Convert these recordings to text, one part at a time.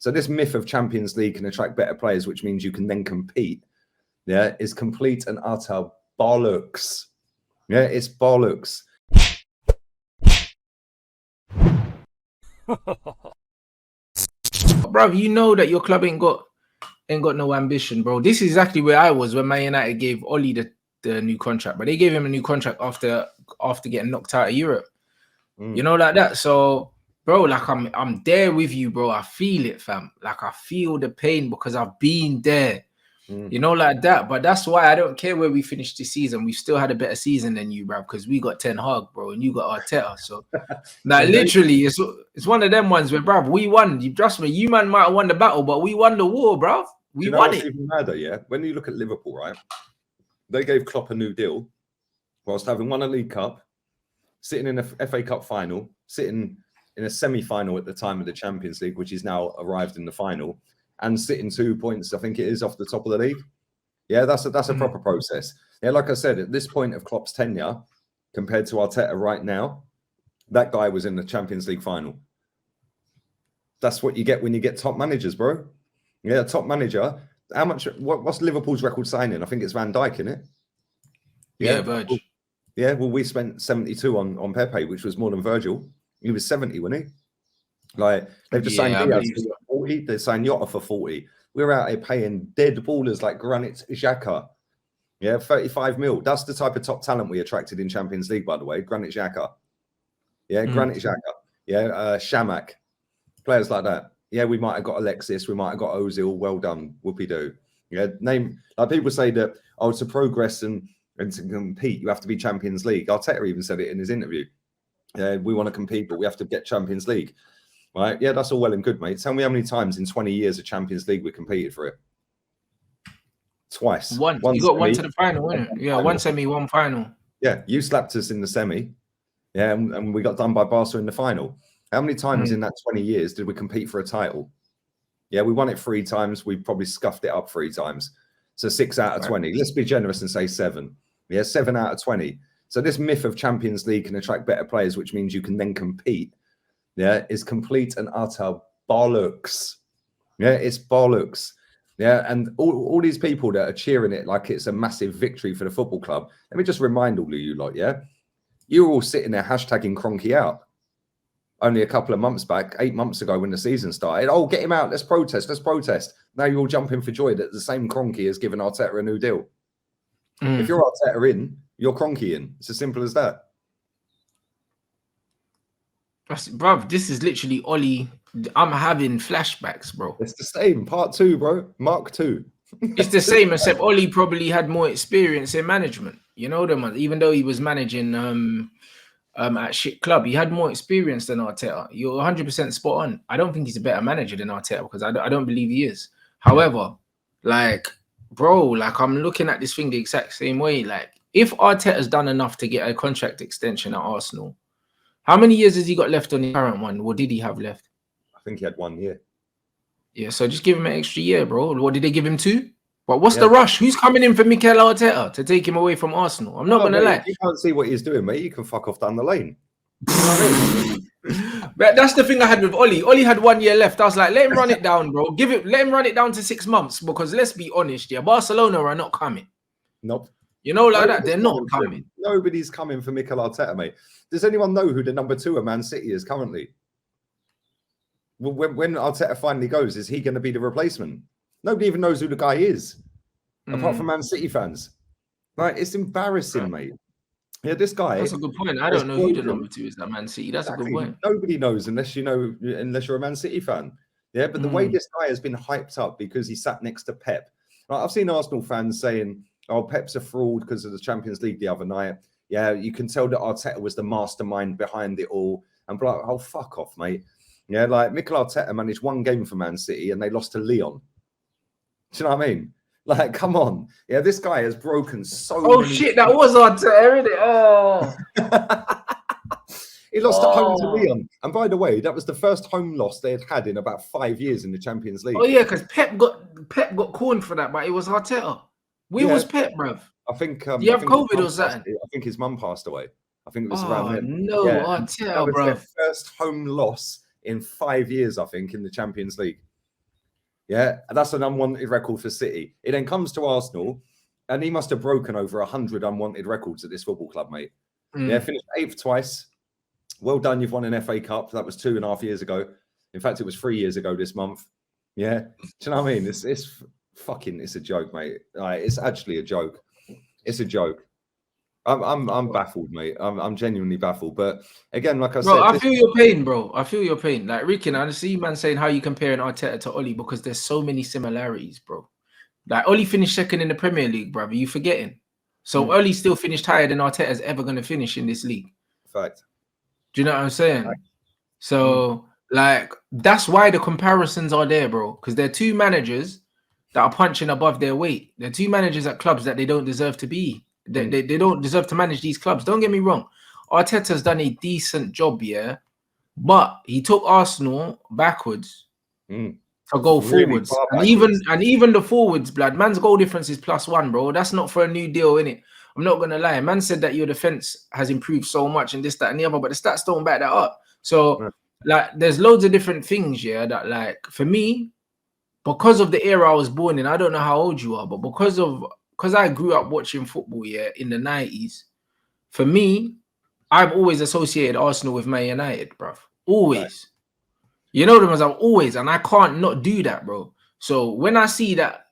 So this myth of Champions League can attract better players, which means you can then compete, yeah, is complete and utter bollocks. Yeah, it's bollocks. Bro, you know that your club ain't got no ambition, bro. This is exactly where I was when Man United gave Oli the new contract, but they gave him a new contract after getting knocked out of Europe. You know, like that. So, bro, like I'm there with you, bro. I feel it, fam. Like I feel the pain because I've been there. You know, like that. But that's why I don't care where we finished this season. We still had a better season than you, bro, because we got Ten Hag, bro, and you got Arteta. So, like, literally, it's one of them ones where, bro, we won. You trust me, you man might have won the battle, but we won the war, bro. We won it. Even madder, yeah. When you look at Liverpool, right, they gave Klopp a new deal whilst having won a League Cup, sitting in a FA Cup final, sitting in a semi-final at the time of the Champions League, which is now arrived in the final, and sitting 2 points, I think it is, off the top of the league. Yeah, that's a proper process. Yeah, like I said, at this point of Klopp's tenure, compared to Arteta right now, that guy was in the Champions League final. That's what you get when you get top managers, bro. Yeah, top manager. How much? What's Liverpool's record signing? I think it's Van Dijk, isn't it? Yeah, Virgil. Yeah, well, we spent 72 on Pepe, which was more than Virgil. He was 70, wasn't he? Like, they've just signed Diaz for 40. They signed Jota for 40. We're out here paying dead ballers like Granit Xhaka. Yeah, 35 mil. That's the type of top talent we attracted in Champions League, by the way. Granit Xhaka. Yeah, Granit Xhaka. Yeah, Shamak. Players like that. Yeah, we might have got Alexis. We might have got Ozil. Well done. Whoopie-doo. Yeah, like people say that, to progress and to compete, you have to be Champions League. Arteta even said it in his interview. We want to compete, but we have to get Champions League. Right? Yeah, that's all well and good, mate. Tell me how many times in 20 years of Champions League we competed for it. Twice. Once. You got one to the final, innit? Yeah, one semi, one final. Yeah, you slapped us in the semi. Yeah, and we got done by Barca in the final. How many times in that 20 years did we compete for a title? Yeah, we won it 3 times. We probably scuffed it up 3 times. So 6 out of 20. Let's be generous and say 7. Yeah, 7 out of 20. So this myth of Champions League can attract better players, which means you can then compete, yeah, is complete and utter bollocks. Yeah, it's bollocks. Yeah, and all these people that are cheering it like it's a massive victory for the football club. Let me just remind all of you lot, yeah? You were all sitting there hashtagging Kroenke out only a couple of months back, 8 months ago when the season started. Oh, get him out. Let's protest. Let's protest. Now you're all jumping for joy that the same Kroenke has given Arteta a new deal. If you're Arteta in, you're Kroenke in. It's as simple as that. Bro, this is literally Oli. I'm having flashbacks, bro. It's the same. Part 2, bro. Mark 2. It's the same, except Oli probably had more experience in management. You know them, even though he was managing at shit club, he had more experience than Arteta. You're 100% spot on. I don't think he's a better manager than Arteta because I don't believe he is. However, like, bro, like I'm looking at this thing the exact same way. Like, if Arteta's done enough to get a contract extension at Arsenal, how many years has he got left on the current one? What did he have left? I think he had 1 year. Yeah, so just give him an extra year, bro. What did they give him 2? But what's the rush? Who's coming in for Mikel Arteta to take him away from Arsenal? I'm not going to lie. You can't see what he's doing, mate. You can fuck off down the lane. But that's the thing I had with Oli. Oli had 1 year left. I was like, let him run it down, bro. Let him run it down to 6 months because let's be honest, yeah, Barcelona are not coming. Nope. You know, like that, they're not coming. Nobody's coming for Mikel Arteta, mate. Does anyone know who the number 2 of Man City is currently? When Arteta finally goes, is he going to be the replacement? Nobody even knows who the guy is, apart from Man City fans. Like, it's embarrassing, mate. Yeah, this guy. That's a good point. I don't know who the number 2 is at Man City. That's a good point. Nobody knows unless you're a Man City fan. Yeah, but the way this guy has been hyped up because he sat next to Pep. Like, I've seen Arsenal fans saying, "Oh, Pep's a fraud because of the Champions League the other night." Yeah, you can tell that Arteta was the mastermind behind it all. And like, oh, fuck off, mate. Yeah, like Mikel Arteta managed 1 game for Man City and they lost to Lyon. Do you know what I mean? Like, come on. Yeah, this guy has broken so many... Oh, shit, that was Arteta, isn't it? Oh. He lost at home to Lyon. And by the way, that was the first home loss they had in about 5 years in the Champions League. Oh, yeah, because Pep got corned for that, but it was Arteta. Where was Pep, bruv? I think... Do you have COVID or something? I think his mum passed away. I think it was around then. No, Arteta, that was bruv. their first home loss in 5 years, I think, in the Champions League. Yeah, and that's an unwanted record for City. It then comes to Arsenal, and he must have broken over 100 unwanted records at this football club, mate. Yeah, finished 8th twice. Well done, you've won an FA Cup. That was 2.5 years ago. In fact, it was 3 years ago this month. Yeah, do you know what I mean? It's a joke, mate. It's actually a joke. It's a joke. I'm baffled, mate. I'm genuinely baffled. But again, like I said, I feel your pain, bro. I feel your pain. Like Ricky, I see man saying how you comparing Arteta to Oli because there's so many similarities, bro. Like Oli finished second in the Premier League, brother. You forgetting? So Oli still finished higher than Arteta's ever going to finish in this league. Fact. Do you know what I'm saying? Fact. So like that's why the comparisons are there, bro. Because they're two managers that are punching above their weight. They're two managers at clubs that they don't deserve to be. They don't deserve to manage these clubs. Don't get me wrong. Arteta's done a decent job, yeah, but he took Arsenal backwards to go forwards. And even the forwards, blood, man's goal difference is +1, bro. That's not for a new deal, innit? I'm not gonna lie. Man said that your defense has improved so much and this, that, and the other, but the stats don't back that up. So like there's loads of different things, yeah, that like for me, because of the era I was born in, I don't know how old you are, but because I grew up watching football, yeah, in the 90s, for me, I've always associated Arsenal with Man United, bruv. Always. Right. You know them as I've always, and I can't not do that, bro. So when I see that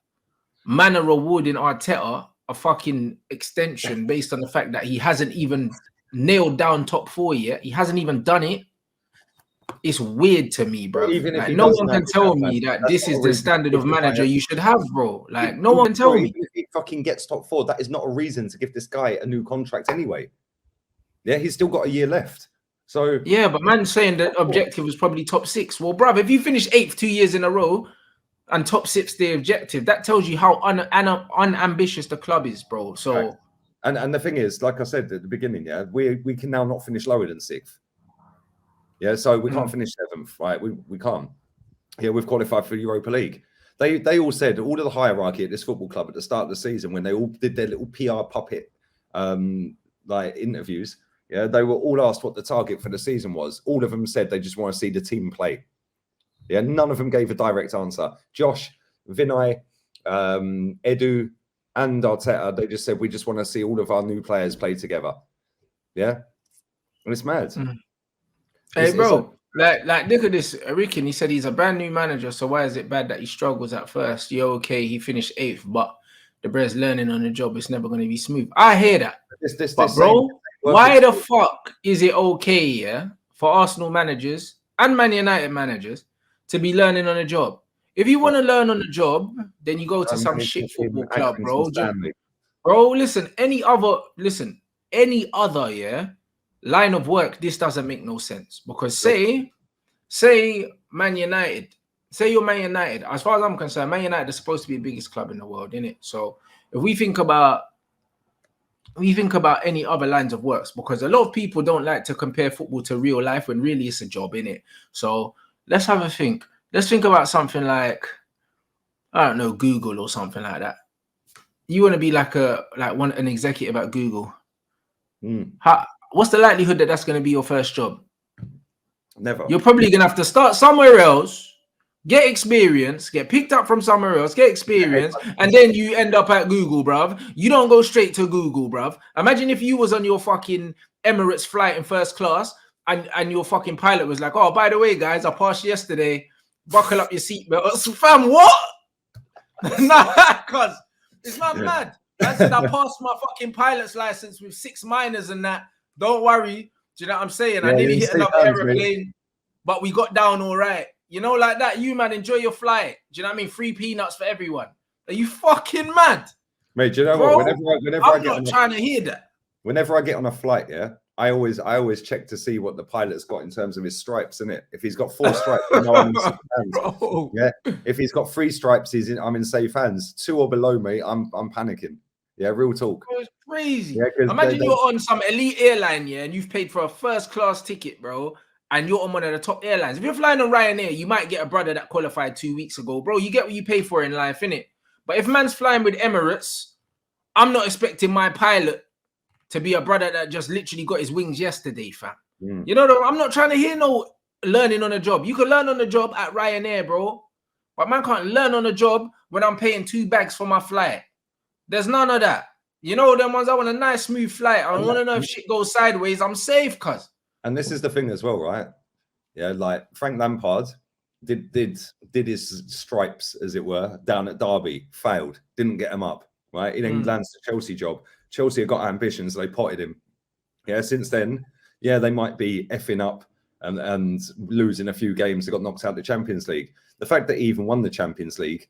man are rewarding Arteta a fucking extension based on the fact that he hasn't even nailed down top 4 yet, he hasn't even done it, it's weird to me, bro. Even like, if no one can tell me that this is the standard of manager you should have, bro. Like, no one can tell me. If he fucking gets top 4, that is not a reason to give this guy a new contract anyway. Yeah, he's still got a year left. So yeah, but man's saying the objective was probably top 6. Well, bruv, if you finish 8th 2 years in a row and top 6 the objective, that tells you how unambitious the club is, bro. So right. And the thing is, like I said at the beginning, yeah, we can now not finish lower than 6th. Yeah, so we can't finish 7th, right? We can't. Yeah, we've qualified for Europa League. They all said, all of the hierarchy at this football club at the start of the season, when they all did their little PR puppet like interviews, yeah, they were all asked what the target for the season was. All of them said they just want to see the team play. Yeah, none of them gave a direct answer. Josh, Vinay, Edu, and Arteta, they just said, we just want to see all of our new players play together. Yeah, and it's mad. Hey, bro, like look at this. Rikin, he said he's a brand new manager, so why is it bad that he struggles at first? You're okay, he finished 8th, but the brother's learning on the job. It's never going to be smooth. I hear that. But bro, why the fuck is it okay, yeah, for Arsenal managers and Man United managers to be learning on the job? If you want to learn on the job, then you go to some shit football club, bro. Bro, listen, any other, yeah, line of work, this doesn't make no sense. Because say Man United, say you're Man United, as far as I'm concerned, Man United is supposed to be the biggest club in the world, isn't it? So if we think about any other lines of works, because a lot of people don't like to compare football to real life when really it's a job, innit? So let's have a think. Let's think about something like, I don't know, Google or something like that. You want to be like an executive at Google. What's the likelihood that that's going to be your first job? Never. You're probably going to have to start somewhere else, get experience, get picked up from somewhere else, get experience, and then you end up at Google, bruv. You don't go straight to Google, bruv. Imagine if you was on your fucking Emirates flight in first class and your fucking pilot was like, oh, by the way, guys, I passed yesterday. Buckle up your seatbelts. Fam, what? Nah, cuz it's not mad. I said I passed my fucking pilot's license with 6 minors and that. Don't worry. Do you know what I'm saying? I nearly hit another aeroplane, but we got down all right. You know, like that. You, man, enjoy your flight. Do you know what I mean? Free peanuts for everyone. Are you fucking mad? Mate, do you know what? Whenever I'm not trying to hear that. Whenever I get on a flight, yeah, I always check to see what the pilot's got in terms of his stripes, innit? If he's got 4 stripes, I'm in safe hands. Yeah. If he's got 3 stripes, I'm in safe hands. 2 or below me, I'm panicking. Yeah, real talk. Bro, it's crazy. Yeah, imagine you're on some elite airline, yeah, and you've paid for a first class ticket, bro, and you're on one of the top airlines. If you're flying on Ryanair, you might get a brother that qualified 2 weeks ago, bro. You get what you pay for in life, innit? But if man's flying with Emirates, I'm not expecting my pilot to be a brother that just literally got his wings yesterday, fam. You know, I'm not trying to hear no learning on the job. You can learn on the job at Ryanair, bro. But man can't learn on the job when I'm paying 2 bags for my flight. There's none of that. You know, them ones, I want a nice smooth flight. I want to know if shit goes sideways, I'm safe, cuz. And this is the thing as well, right? Yeah, like Frank Lampard did his stripes, as it were, down at Derby, failed, didn't get him up, right? He then lands the Chelsea job. Chelsea have got ambitions, they potted him. Yeah, since then, yeah, they might be effing up and losing a few games. They got knocked out of the Champions League. The fact that he even won the Champions League,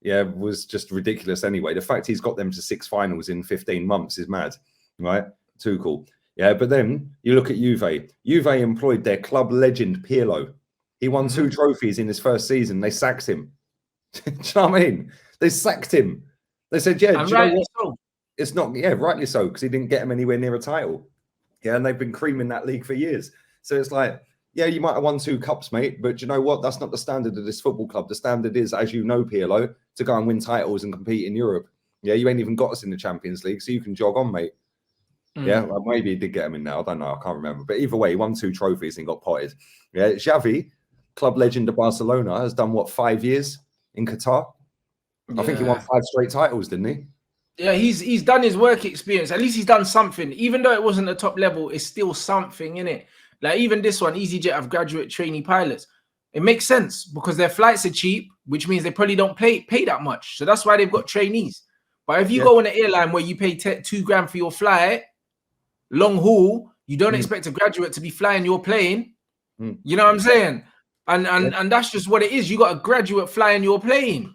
yeah, was just ridiculous anyway. The fact he's got them to 6 finals in 15 months is mad, right? Too cool. Yeah, but then you look at Juve. Juve employed their club legend, Pirlo. He won 2 trophies in his first season. They sacked him. Do you know what I mean? They sacked him. They said, yeah, do you know what? So. It's not, yeah, rightly so, because he didn't get him anywhere near a title. Yeah, and they've been creaming that league for years. So it's like, yeah, you might have won 2 cups, mate, but you know what? That's not the standard of this football club. The standard is, as you know, Pirlo, to go and win titles and compete in Europe. Yeah, you ain't even got us in the Champions League, so you can jog on, mate. Yeah, well, maybe he did get him in now. I don't know. I can't remember. But either way, he won 2 trophies and got potted. Yeah, Xavi, club legend of Barcelona, has done, what, 5 years in Qatar? Yeah. I think he won 5 straight titles, didn't he? Yeah, he's done his work experience. At least he's done something. Even though it wasn't the top level, it's still something, innit? Like even this one, EasyJet have graduate trainee pilots. It makes sense because their flights are cheap, which means they probably don't pay that much. So that's why they've got trainees. But if you go on an airline where you pay 2 grand for your flight, long haul, you don't expect a graduate to be flying your plane. You know what I'm saying? And that's just what it is. You got a graduate flying your plane.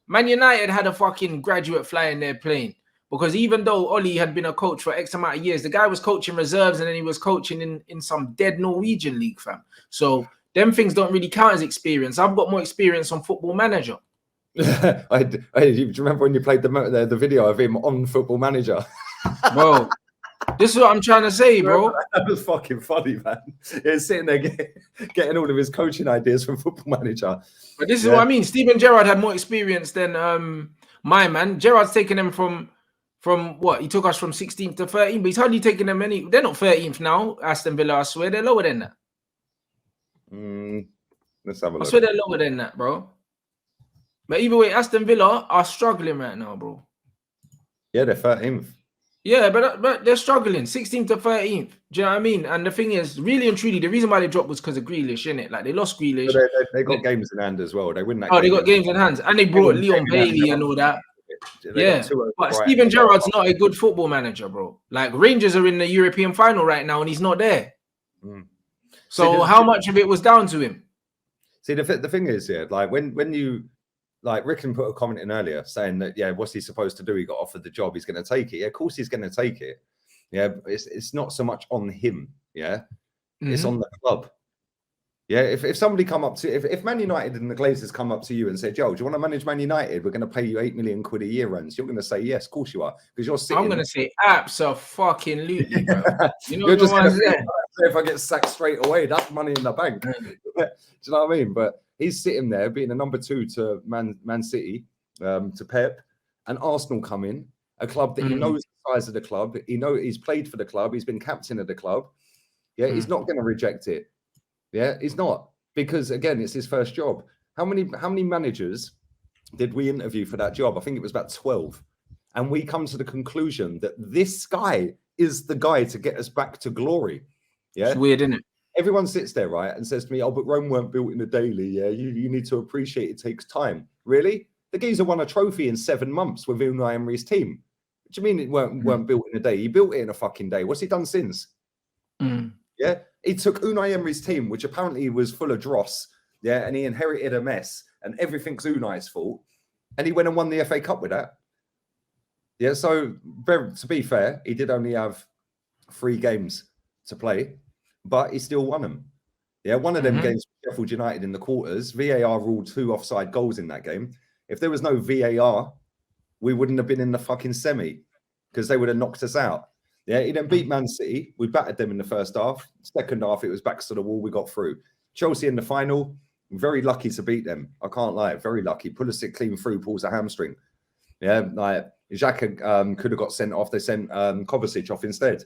Man United had a fucking graduate flying their plane. Because even though Ollie had been a coach for X amount of years, the guy was coaching reserves and then he was coaching in some dead Norwegian league, fam. So them things don't really count as experience. I've got more experience on Football Manager. Do you remember when you played the video of him on Football Manager? Bro, this is what I'm trying to say, bro. That was fucking funny, man. He's sitting there getting all of his coaching ideas from Football Manager. But this is what I mean. Steven Gerrard had more experience than my man. Gerrard's taken them from what? He took us from 16th to 13th, but he's hardly taken them any. They're not 13th now, Aston Villa, I swear. They're lower than that. Let's have a look. I swear they're lower than that, bro. But either way, Aston Villa are struggling right now, bro. Yeah, they're 13th. Yeah, but they're struggling, 16th to 13th. Do you know what I mean? And the thing is, really and truly, the reason why they dropped was because of Grealish, innit? Like, they lost Grealish. So they got games in hand as well. They win that. Oh, they got games in hands. And they brought Leon Bailey and all that. Yeah, but Steven Gerrard's not a good football manager, bro. Like, Rangers are in the European final right now, and he's not there. So how much of it was down to him? See, the thing is, yeah, like when you, like Rickon put a comment in earlier saying that, yeah, what's he supposed to do? He got offered the job. He's going to take it. Yeah, of course he's going to take it. Yeah, but it's not so much on him. Yeah, it's on the club. Yeah, if somebody come up to, if Man United and the Glazers come up to you and say, Joe, do you want to manage Man United? We're going to pay you £8 million a year, Rants. You're going to say, yes, of course you are. Because you're sitting. I'm going to say, absolutely, bro. You know you're just going to say, if I get sacked straight away, that's money in the bank. Do you know what I mean? But he's sitting there being a number 2 to Man City, to Pep, and Arsenal come in, a club that he knows the size of the club. He's played for the club. He's been captain of the club. Yeah, he's not going to reject it. Yeah, he's not, because again, it's his first job. How many managers did we interview for that job? I think it was about 12. And we come to the conclusion that this guy is the guy to get us back to glory. Yeah. It's weird, isn't it? Everyone sits there, right, and says to me, oh, but Rome weren't built in a daily. Yeah, you need to appreciate it takes time. Really? The geezer won a trophy in 7 months with Unai Emery's team. What do you mean it weren't built in a day? He built it in a fucking day. What's he done since? Yeah, he took Unai Emery's team, which apparently was full of dross, yeah, and he inherited a mess, and everything's Unai's fault, and he went and won the FA Cup with that. Yeah, so to be fair, he did only have 3 games to play, but he still won them. Yeah, one of them games with Sheffield United in the quarters, VAR ruled 2 offside goals in that game. If there was no VAR, we wouldn't have been in the fucking semi because they would have knocked us out. Yeah, he then beat Man City. We battered them in the first half. Second half, it was backs to the wall. We got through. Chelsea in the final, very lucky to beat them. I can't lie, very lucky. Pulisic clean through, pulls a hamstring. Yeah, like Xhaka could have got sent off. They sent Kovacic off instead.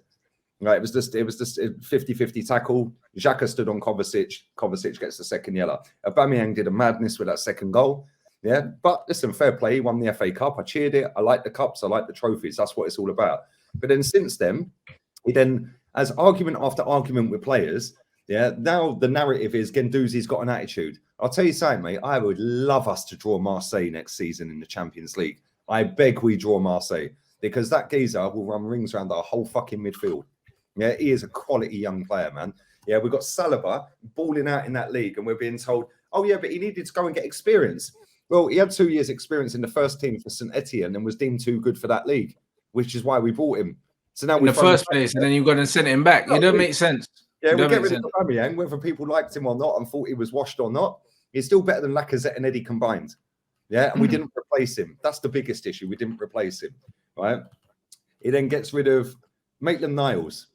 Right, it was just a 50-50 tackle. Xhaka stood on Kovacic. Kovacic gets the second yellow. Aubameyang did a madness with that second goal. Yeah, but listen, fair play. He won the FA Cup. I cheered it. I like the cups. I like the trophies. That's what it's all about. But then since then, he then has argument after argument with players. Yeah, now the narrative is Guendouzi's got an attitude. I'll tell you something, mate. I would love us to draw Marseille next season in the Champions League. I beg we draw Marseille, because that geezer will run rings around our whole fucking midfield. Yeah, he is a quality young player, man. Yeah, we've got Saliba balling out in that league, and we're being told, oh, yeah, but he needed to go and get experience. Well, he had 2 years' experience in the first team for St. Etienne and was deemed too good for that league, which is why we bought him. So now in the first place, and then you've got to send him back. It don't make sense. Yeah, we get rid of Aubameyang, whether people liked him or not and thought he was washed or not. He's still better than Lacazette and Eddie combined. Yeah, and we didn't replace him. That's the biggest issue. We didn't replace him, right? He then gets rid of Maitland-Niles.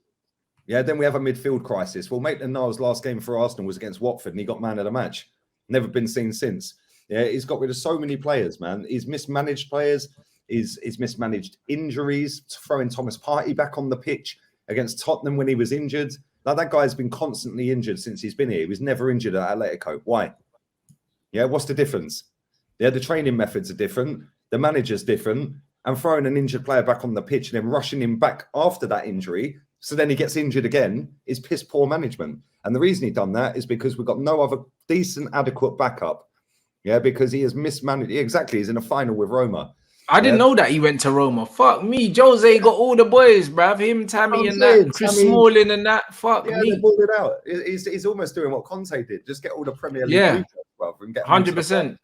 Yeah, then we have a midfield crisis. Well, Maitland-Niles' last game for Arsenal was against Watford, and he got man of the match. Never been seen since. Yeah, he's got rid of so many players, man. He's mismanaged players. He's mismanaged injuries, throwing Thomas Partey back on the pitch against Tottenham when he was injured. Now, that guy's been constantly injured since he's been here. He was never injured at Atletico. Why? Yeah, what's the difference? Yeah, the training methods are different. The manager's different. And throwing an injured player back on the pitch and then rushing him back after that injury, so then he gets injured again, is piss poor management. And the reason he done that is because we've got no other decent, adequate backup. Yeah, because he has mismanaged. Exactly, he's in a final with Roma. I didn't know that he went to Roma. Fuck me. Jose got all the boys, bruv. Him, Tammy, and that. Chris Smalling and that. Fuck me. They balled it out. He's almost doing what Conte did. Just get all the Premier League jobs, bruv, and get 100%.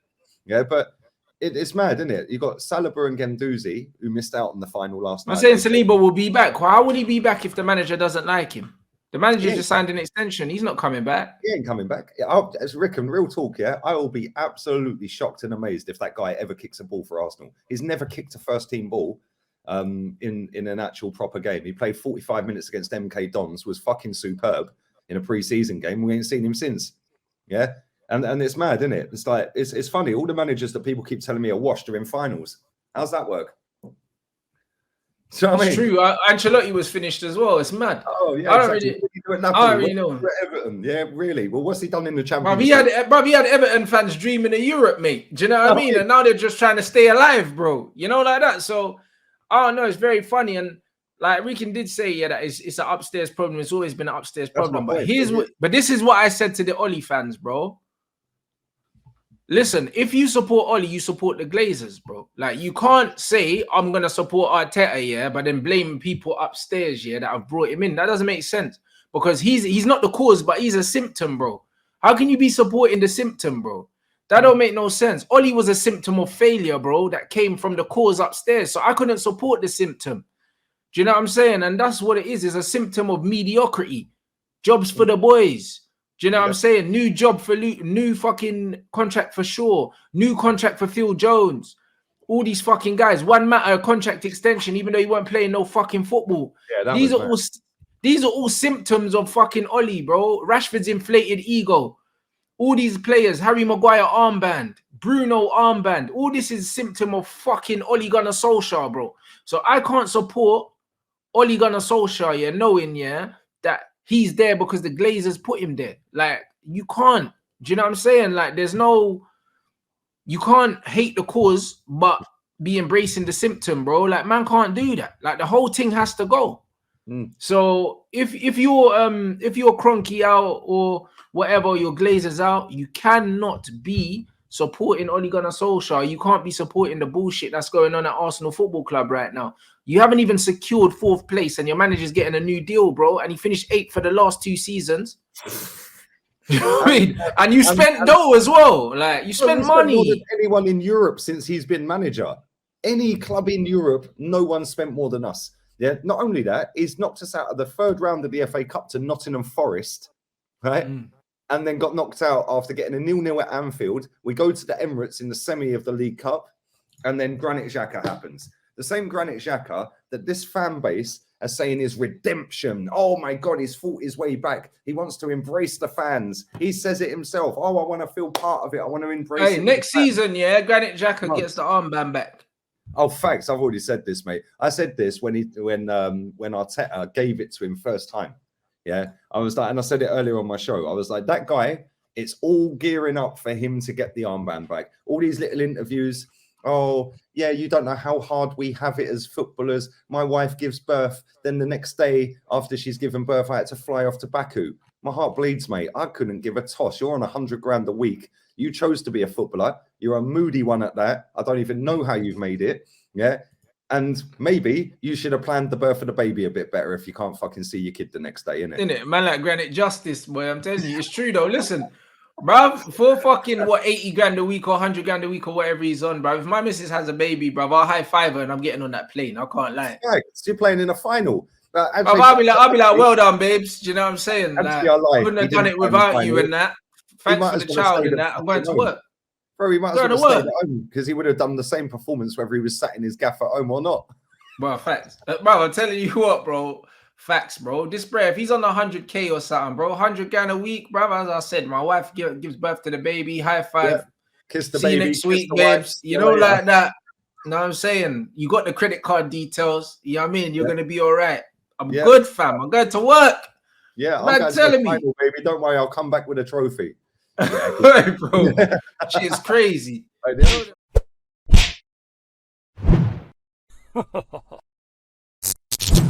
Yeah, but it's mad, isn't it? You got Saliba and Guendouzi, who missed out on the final last night. I'm saying Saliba will be back. How would he be back if the manager doesn't like him? The manager just signed an extension. He's not coming back. He ain't coming back. As Rick and real talk, yeah, I will be absolutely shocked and amazed if that guy ever kicks a ball for Arsenal. He's never kicked a first-team ball in an actual proper game. He played 45 minutes against MK Dons, was fucking superb in a pre-season game. We ain't seen him since. Yeah, and it's mad, isn't it? It's like it's funny. All the managers that people keep telling me are washed are in finals. How's that work? It's true. Ancelotti was finished as well. It's mad. Oh yeah, I don't really know. Everton, yeah, really. Well, what's he done in the Champions League? He had Everton fans dreaming of Europe, mate. Do you know what I mean? And now they're just trying to stay alive, bro. You know, like that. So I don't know. It's very funny, and like Rikin did say, that it's an upstairs problem. It's always been an upstairs problem. But this is what I said to the Oli fans, bro. Listen, if you support Oli, you support the Glazers, bro. Like, you can't say, I'm going to support Arteta, yeah, but then blame people upstairs, yeah, that have brought him in. That doesn't make sense, because he's not the cause, but he's a symptom, bro. How can you be supporting the symptom, bro? That don't make no sense. Oli was a symptom of failure, bro, that came from the cause upstairs. So I couldn't support the symptom. Do you know what I'm saying? And that's what it is. It's a symptom of mediocrity. Jobs for the boys. Do you know what I'm saying? New job for Luke, new fucking contract for Shaw, new contract for Phil Jones. All these fucking guys. One matter contract extension, even though he weren't playing no fucking football. Yeah, these are all symptoms of fucking Oli, bro. Rashford's inflated ego. All these players, Harry Maguire armband, Bruno armband. All this is symptom of fucking Ole Gunnar Solskjaer, bro. So I can't support Ole Gunnar Solskjaer, knowing, that he's there because the Glazers put him there. Like, you can't. Do you know what I'm saying? Like, you can't hate the cause, but be embracing the symptom, bro. Like, man can't do that. Like, the whole thing has to go. So if you're Kroenke out or whatever, your Glazers out, you cannot be supporting Ole Gunnar Solskjaer. You can't be supporting the bullshit that's going on at Arsenal Football Club right now. You haven't even secured 4th place, and your manager's getting a new deal, bro. And he finished 8th for the last 2 seasons. You know what I mean? And you spent dough as well. Like, you spent money. More than anyone in Europe since he's been manager. Any club in Europe, no one spent more than us. Yeah. Not only that, he's knocked us out of the 3rd round of the FA Cup to Nottingham Forest, right? And then got knocked out after getting a 0-0 at Anfield. We go to the Emirates in the semi of the League Cup, and then Granit Xhaka happens. The same Granit Xhaka that this fan base are saying is redemption. Oh my God, he's fought his way back. He wants to embrace the fans. He says it himself. Oh, I want to feel part of it. I want to embrace it. Next season, Granit Xhaka gets the armband back. Oh, facts. I've already said this, mate. I said this when Arteta gave it to him first time. Yeah, I was like, and I said it earlier on my show. I was like, that guy, it's all gearing up for him to get the armband back. All these little interviews. Oh, yeah, you don't know how hard we have it as footballers. My wife gives birth. Then the next day after she's given birth, I had to fly off to Baku. My heart bleeds, mate. I couldn't give a toss. You're on 100 grand a week. You chose to be a footballer. You're a moody one at that. I don't even know how you've made it. Yeah. And maybe you should have planned the birth of the baby a bit better if you can't fucking see your kid the next day, innit? Innit? Man like Granite Justice, boy. I'm telling you, it's true though. Listen, bruv, for fucking what 80 grand a week or 100 grand a week or whatever he's on, bruv. If my missus has a baby, bruv, I'll high five her and I'm getting on that plane. I can't lie. Yeah, you're playing in a final. I'll be like, well done, babes. Do you know what I'm saying? Like, I wouldn't have done it without you and that. Thanks for the child and that. I'm going to work. Bro, he might as well have stayed at home because he would have done the same performance whether he was sat in his gaff at home or not. Bro, facts. Bro, I'm telling you what, bro. Facts, bro. This bro, if he's on 100K or something, bro, 100 grand a week, bro. As I said, my wife gives birth to the baby. High five. Yeah. Kiss the See baby. you next week, babes. You know, like that. You know what I'm saying? You got the credit card details. You know what I mean? You're going to be all right. I'm good, fam. I'm going to work. Yeah, I'm telling me. Final, baby. Don't worry. I'll come back with a trophy. Yeah, bro. She is crazy.